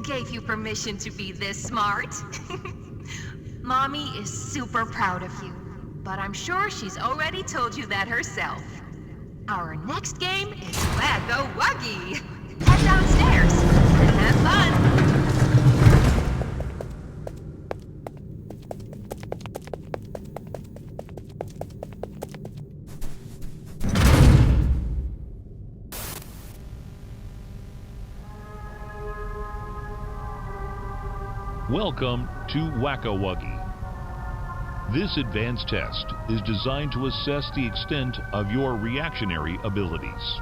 gave you permission to be this smart? Mommy is super proud of you, but I'm sure she's already told you that herself. Our next game is Wag-a-Wuggy. Head downstairs and have fun. Welcome to Wag-a-Wuggy. This advanced test is designed to assess the extent of your reactionary abilities.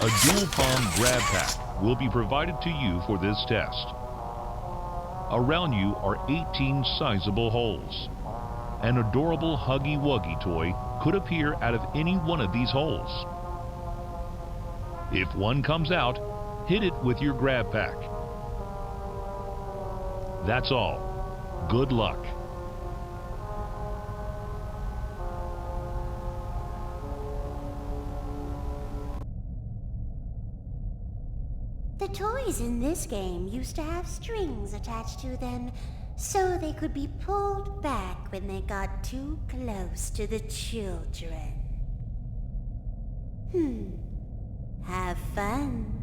A dual palm grab pack will be provided to you for this test. Around you are 18 sizable holes. An adorable Huggy Wuggy toy could appear out of any one of these holes. If one comes out, hit it with your grab pack. That's all. Good luck. The toys in this game used to have strings attached to them, so they could be pulled back when they got too close to the children. Have fun.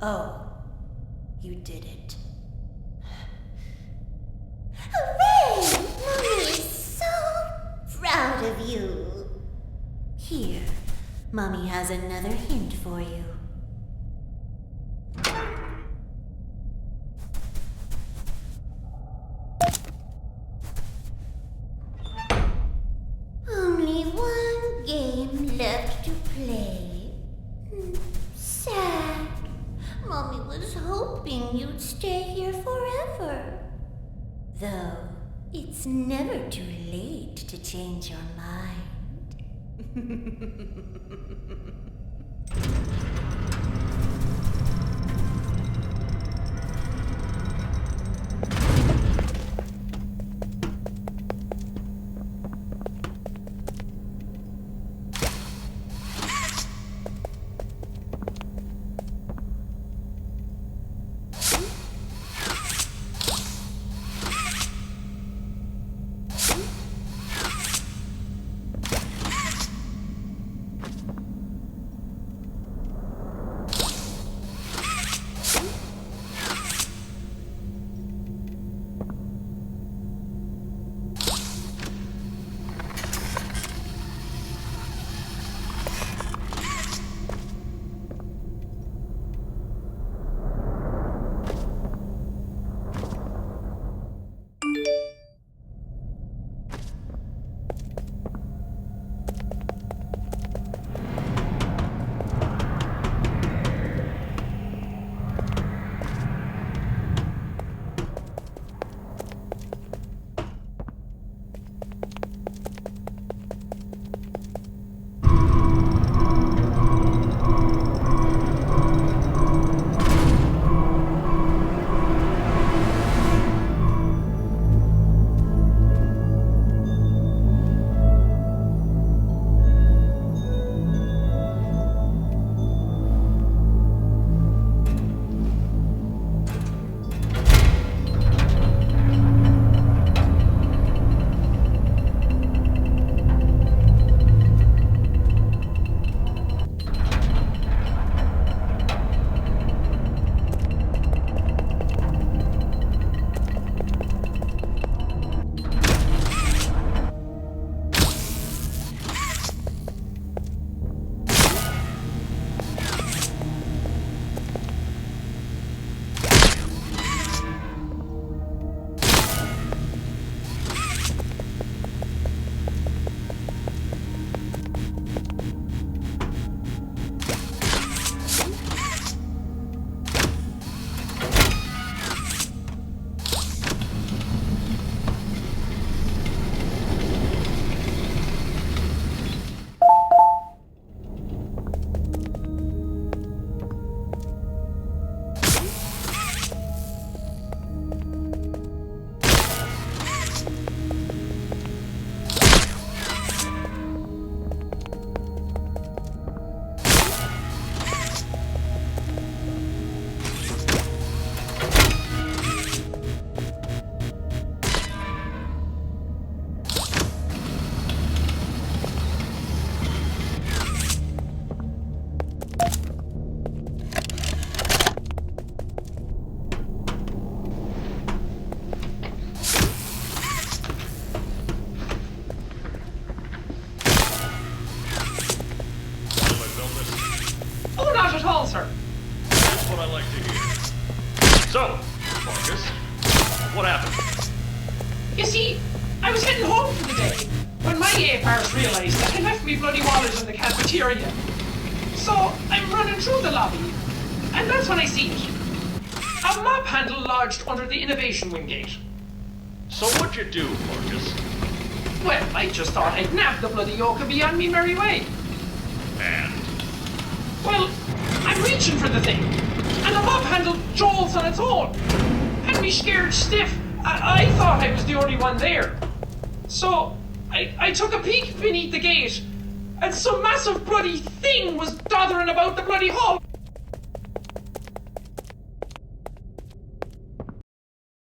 Oh, you did it. Hooray! Mommy is so proud of you. Here, Mommy has another hint for you. Only one game left to play. Sad. Mommy was hoping you'd stay here forever. Though, it's never too late to change your mind. What happened? You see, I was heading home for the day when my A-Pars realised that I left me bloody wallet in the cafeteria. So I'm running through the lobby, and that's when I see it. A mop handle lodged under the innovation wing gate. So what'd you do, Marcus? Well, I just thought I'd nab the bloody yoke and be on me merry way. And? Well, I'm reaching for the thing, and the mop handle jolts on its own. Had me scared stiff. I thought I was the only one there. So, I took a peek beneath the gate, and some massive bloody thing was doddering about the bloody hall.